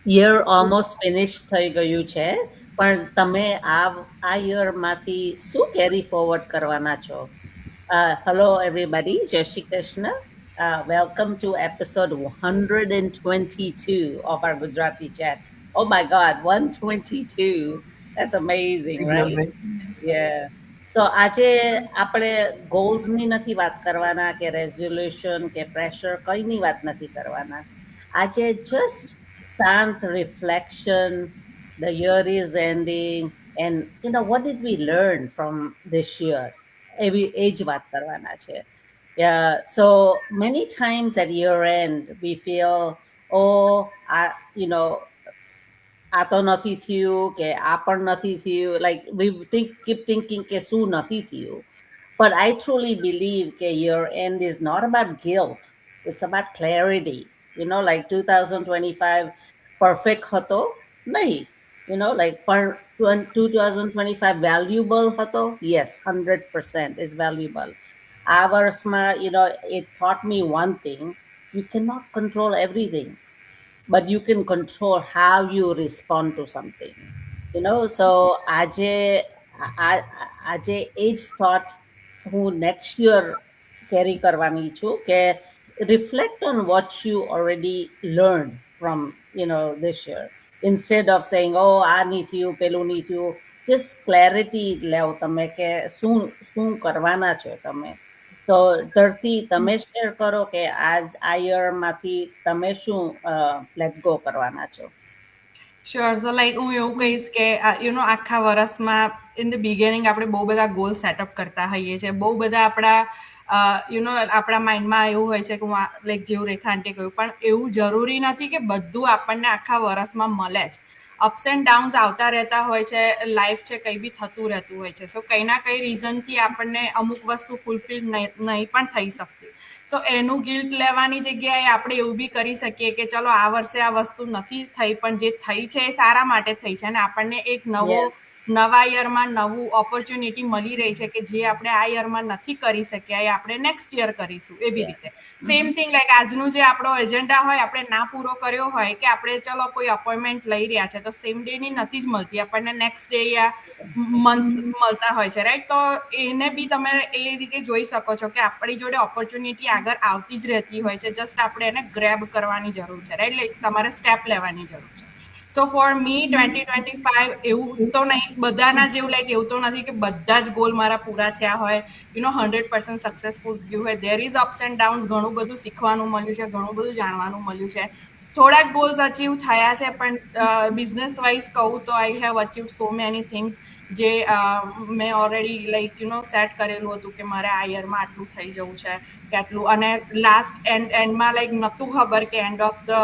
Year almost finish થઈ ગયું છે, પણ તમે આ યરમાંથી શું કેરી ફોરવર્ડ કરવાના છો? Hello, everybody. Jai Shri Krishna. Welcome to episode 122 of our Gujarati chat. Oh my God, 122. That's amazing, Big right? number. Yeah. So આજે આપણે ગોલ્સની નથી વાત કરવાના કે રેઝોલ્યુશન કે પ્રેશર કઈની વાત નથી કરવાના. આજે જસ્ટ શાંત reflection, the year is ending, and what did we learn from this year? એવી એ જ વાત કરવાના છે. Yeah, so many times at year end we feel, oh, you know, આ તો નથી થયું કે આ પણ નથી થયું. Like we keep thinking કે શું નથી થયું. But I truly believe that year end is not about guilt. It's about clarity. Like 2025 perfect હતો નહીં. Like 2025 valuable હતો. Yes, 100% is valuable. આ વર્ષમાં, it taught me one thing. You cannot control everything, but you can control how you respond to something. So આજે આજે એ જ thought હું next year carry કરવાની છું કે reflect on what you already learned from this year, instead of saying, oh, આ નહીં થયું પેલું નહીં થયું. just clarity લેવ તમે કે શું કરવાના છો તમે. સો ધરતી, તમે શેર કરો કે આ યરમાંથી તમે શું લેટ ગો કરવાના છો? શ્યોર. સો લાઈક હું એવું કહીશ કે આખા વર્ષમાં ઇન ધ બિગિનિંગ આપણે બહુ બધા ગોલ સેટઅપ કરતા હોઈએ છીએ. બહુ બધા આપણા માઇન્ડમાં એવું હોય છે કે હું લાઈક જેવું રેખા આંટી કહ્યું, પણ એવું જરૂરી નથી કે બધું આપણને આખા વર્ષમાં મળે જ. અપ્સ એન્ડ ડાઉન્સ આવતા રહેતા હોય છે. લાઈફ છે, કંઈ બી થતું રહેતું હોય છે. સો કંઈ ના કંઈ રીઝનથી આપણને અમુક વસ્તુ ફૂલફિલ નહીં પણ થઈ શકતી. સો એનું ગિલ્ટ લેવાની જગ્યાએ આપણે એવું બી કરી શકીએ કે ચલો આ વર્ષે આ વસ્તુ નથી થઈ, પણ જે થઈ છે એ સારા માટે થઈ છે અને આપણને એક નવા યરમાં નવું ઓપોર્ચ્યુનિટી મળી રહી છે કે જે આપણે આ યરમાં નથી કરી શક્યા એ આપણે નેક્સ્ટ યર કરીશું. એવી રીતે સેમ થિંગ લાઈક આજનું જે આપણો એજન્ડા હોય આપણે ના પૂરો કર્યો હોય કે આપણે ચલો કોઈ અપોઇન્ટમેન્ટ લઈ રહ્યા છે તો સેમ ડે ની નથી જ મળતી, આપણને નેક્સ્ટ ડે યા મંથ્સ મળતા હોય છે, રાઈટ? તો એને બી તમે એ રીતે જોઈ શકો છો કે આપણી જોડે ઓપોર્ચ્યુનિટી આગળ આવતી જ રહેતી હોય છે. જસ્ટ આપણે એને ગ્રેબ કરવાની જરૂર છે, રાઈટ? લાઈક તમારે સ્ટેપ લેવાની જરૂર છે. સો ફોર મી 2025 એવું તો નહીં, બધાના જેવું લાઈક એવું તો નથી કે બધા જ ગોલ મારા પૂરા થયા હોય, 100% સક્સેસફુલ ગયું હોય. There is ups and downs. ઘણું બધું શીખવાનું મળ્યું છે, ઘણું બધું જાણવાનું મળ્યું છે. થોડાક ગોલ્સ અચીવ થયા છે, પણ બિઝનેસ વાઇઝ કહું તો I have achieve so many things જે મેં ઓલરેડી લાઈક સેટ કરેલું હતું કે મારે આ યરમાં આટલું થઈ જવું છે કેટલું. અને લાસ્ટ એન્ડમાં લાઈક નહોતું ખબર કે એન્ડ ઓફ ધ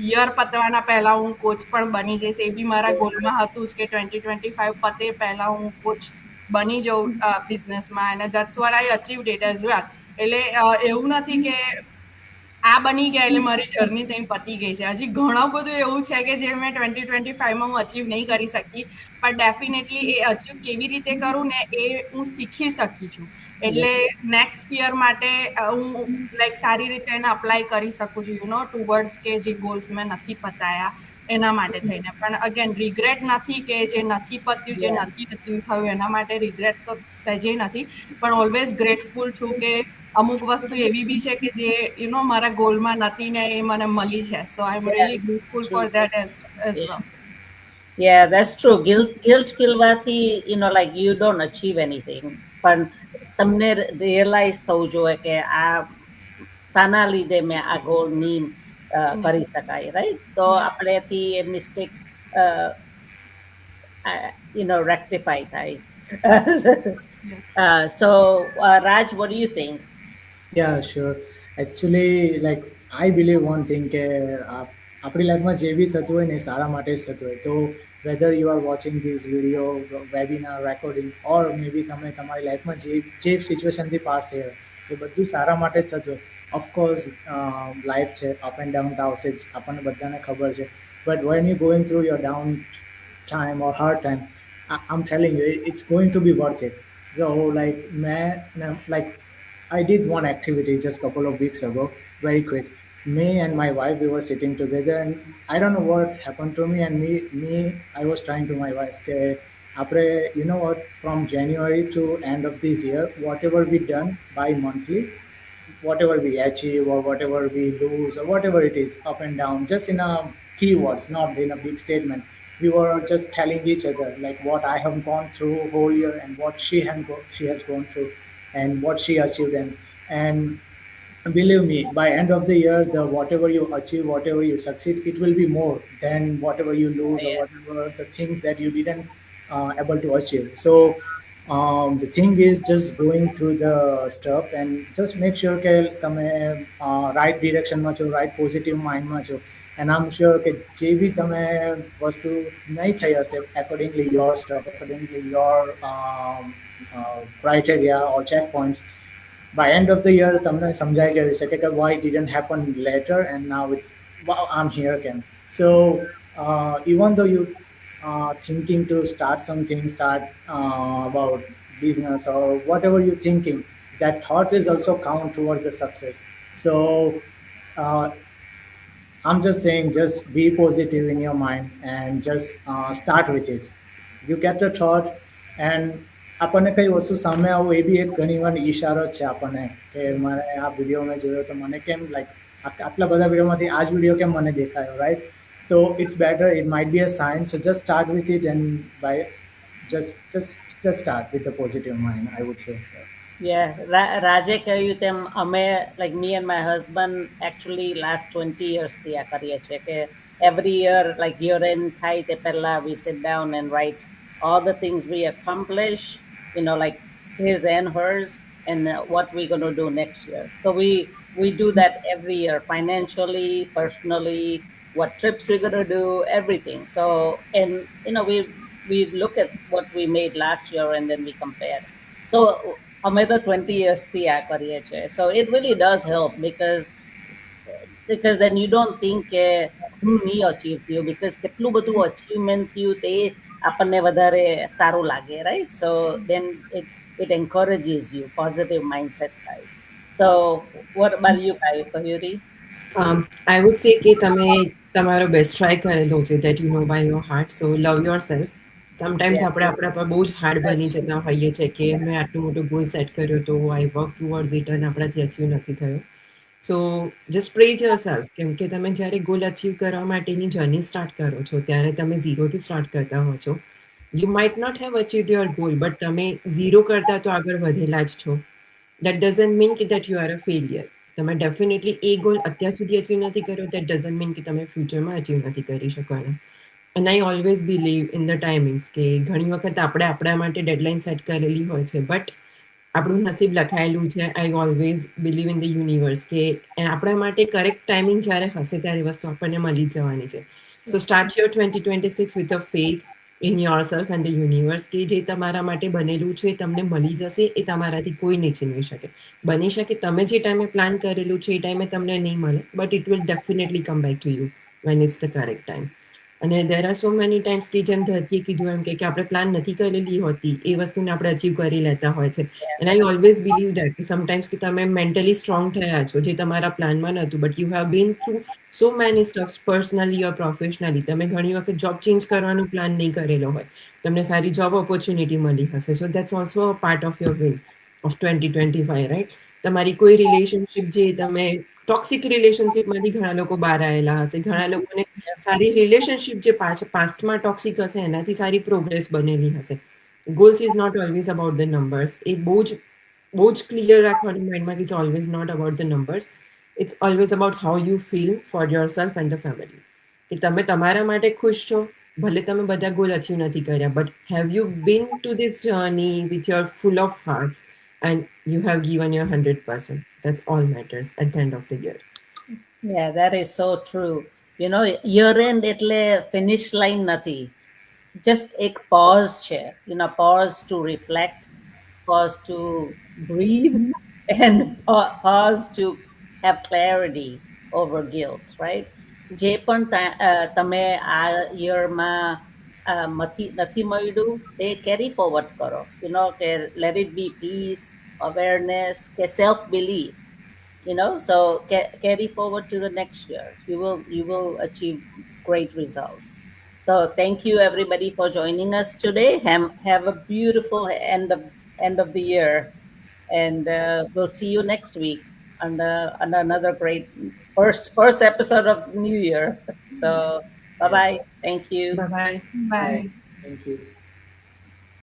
યર પતવાના પહેલા હું કોચ પણ બની જઈશ. એ બી મારા ગોલમાં હતું જ કે 2025 પતે પહેલા હું કોચ બની જાઉં બિઝનેસમાં, અને that's what I achieved it as well. એટલે એવું નથી કે આ બની ગયા એટલે મારી જર્ની ત્યાં પતી ગઈ છે. હજી ઘણું બધું એવું છે કે જે મેં 2025માં હું અચીવ નહીં કરી શકી, પણ ડેફિનેટલી એ અચીવ કેવી રીતે કરું ને એ હું શીખી શકી છું. એટલે નેક્સ્ટ યર માટે હું લાઈક સારી રીતે એને અપ્લાય કરી શકું છું ટુવર્ડ્સ કે જે ગોલ્સ મેં નથી પતાયા એના માટે થઈને. પણ અગેન રિગ્રેટ નથી કે જે નથી પત્યું, જે નથી અચીવ થયું એના માટે રિગ્રેટ તો સહેજે નથી, પણ ઓલવેઝ ગ્રેટફુલ છું કે અમુક વસ્તુ એવી બી છે કે જે મારા ગોલમાં નથી ને એ મને મળી છે. So I am really grateful for that as well. Yeah, that's true. Guilt ફીલવાથી, like you don't achieve anything. પણ તમને રિયલાઇઝ થવું જોઈએ કે આ શાના લીધે મેં આ ગોલ ની કરી શકાય, રાઈટ? તો આપણેથી એ મિસ્ટેક rectify થાય. So Raj, what do you think? Yeah, sure. Actually, like I believe one thing કે આપણી લાઈફમાં જે બી થતું હોય ને એ સારા માટે જ થતું હોય. તો whether you are watching this video, webinar, recording, or may be તમે તમારી લાઈફમાં જે સિચ્યુએશનથી પાસ થઈ હોય એ બધું સારા માટે જ થતું હોય. ઓફકોર્સ લાઈફ છે, અપ એન્ડ ડાઉન તો આવશે જ, આપણને બધાને ખબર છે. But when you going through your down time or hard time, I'm telling you, it's going to be worth it. So, like I did one activity just a couple of weeks ago, very quick. me and my wife, we were sitting together, and I don't know what happened to me. And I was trying to my wife, okay, you know what, from January to end of this year, whatever we done by monthly, whatever we achieve or whatever we lose or whatever it is, up and down, just in a keywords, not in a big statement. We were just telling each other like what I have gone through whole year and what she has gone through and what she achieved, and believe me, by end of the year, the whatever you achieve, whatever you succeed, it will be more than whatever you lose or Yeah. whatever the things that you didn't able to achieve. So the thing is just going through the stuff and just make sure કે તમે right directionમાં છો, right positive mindમાં છો. And I'm sure કે જે બી તમે વસ્તુ નહીં થઈ હશે accordingly your stuff, accordingly your criteria or checkpoints, by end of the year તમને સમજાઈ ગયું છે કે why it didn't happen later and now it's wow, I'm here again. So even though you thinking to start something, start about business or whatever you're thinking, that thought is also count towards the success. So uh, I'm just saying, just be positive in your mind and just start with it. You get the thought, and આપણને કઈ વસ્તુ સામે આવું એ બી એક ઘણી વાર ઈશારો જ છે આપણને કે મારે આ વિડીયો મેં જોયો તો મને કેમ લાઈક આટલા બધા વિડીયોમાંથી આ જ વિડીયો કેમ મને દેખાયો, રાઈટ? તો it's better, it might be a sign. So just start with it and by just start with a positive mind, I would say. Yeah, Raje કહ્યું તેમ અમે like me and my husband actually last 20 years થી આ કરીએ છીએ કે every year like year end થાય તે પહેલા we sit down and write all the things we accomplish, like his and hers, and what we're going to do next year. So we do that every year, financially, personally, what trips we're going to do, everything. So, and we look at what we made last year and then we compare. So અમે તો 20 yearsથી આ કરીએ છીએ. So it really does help because then you don't think કે હું નહીં achieve થયું, because કેટલું બધું અચીવમેન્ટ થયું તે આપણને વધારે સારું લાગે, right? So then it encourages you, positive mindset થાય. So what about you, Kayuri? I would say કે તમે તમારો બેસ્ટ ટ્રાય કરેલો છે, that you know by your heart, so love yourself. Sometimes Yeah. આપણે આપણા પર બહુ જ હાર્ડ That's બની true. જતા હોઈએ છે કે મેં આટલું મોટું ગોલ સેટ કર્યો તો આઈ વર્ક ટુવર્ડ્સ ઇટ અને આપણાથી અચીવ નથી થયો. સો જસ્ટ પ્રેઝ યોરસેલ્ફ, કેમ કે તમે જ્યારે ગોલ અચીવ કરવા માટેની જર્ની સ્ટાર્ટ કરો છો ત્યારે તમે ઝીરોથી સ્ટાર્ટ કરતા હો છો. You might not have achieved your goal, but તમે ઝીરો કરતા તો આગળ વધેલા જ છો. દેટ ડઝન્ટ મીન કે that you are a failure. તમે ડેફિનેટલી એ ગોલ અત્યાર સુધી અચીવ નથી કર્યો, દેટ ડઝન્ટ મીન કે તમે ફ્યુચરમાં અચીવ નથી કરી શકવાના. And I always believe in the timings કે ઘણી વખત આપણે આપણા માટે ડેડલાઇન સેટ કરેલી હોય છે, બટ આપણું નસીબ લખાયેલું છે. I always believe in the universe કે આપણા માટે કરેક્ટ ટાઈમિંગ જ્યારે હશે ત્યારે વસ્તુ આપણને મળી જ જવાની છે. So start your 2026 with a faith in yourself and the universe કે જે તમારા માટે બનેલું છે એ તમને મળી જશે. એ તમારાથી કોઈ નહીં છીનવી શકે. બની શકે તમે જે ટાઈમે પ્લાન કરેલું છે એ ટાઈમે તમને નહીં મળે, but it will definitely come back to you when it's the correct time. અને there are so many times કે જેમ ધરતીએ કીધું એમ કે આપણે પ્લાન નથી કરેલી હોતી એ વસ્તુને આપણે અચીવ કરી લેતા હોય છે. And I always believe that કે સમટાઈમ્સ કે તમે મેન્ટલી સ્ટ્રોંગ થયા છો જે તમારા પ્લાનમાં નહોતું, but you have been through so many stuffs personally or professionally. તમે ઘણી વખત જોબ ચેન્જ કરવાનો પ્લાન નહીં કરેલો હોય, તમને સારી જોબ ઓપોર્ચ્યુનિટી મળી હશે. સો that's also a part of your win of 2025, right? તમારી કોઈ રિલેશનશિપ જે તમે ટોક્સિક રિલેશનશિપમાંથી ઘણા લોકો બહાર આવેલા હશે, ઘણા લોકોને સારી રિલેશનશિપ જે પાસ્ટમાં ટોક્સિક હશે એનાથી સારી પ્રોગ્રેસ બનેલી હશે. Goals is not always about the numbers. એ બહુ જ ક્લિયર રાખવાનું માઇન્ડમાં કે it's always not about the numbers. It's always about how you feel for yourself and the family. કે તમે તમારા માટે ખુશ છો, ભલે તમે બધા ગોલ અચીવ નથી કર્યા, but have you bin two this journey with your full of hearts and you have given your 100%. That's all matters at the end of the year. Yeah, that is so true. year end એટલે finish line નથી, just એક pause છે, pause to reflect, pause to breathe, and pause to have clarity over guilt, right? જે પણ તમે આ યરમાં નથી મળ્યું તે કેરી ફોરવર્ડ કરો, કે let it be peace, awareness, કે self belief. So carry forward to the next year. You will achieve great results. So thank you everybody for joining us today. Have a beautiful end of the year, and we'll see you next week on another great first episode of the new year. So bye Yes. bye. Thank you. Bye bye. Bye. Thank you.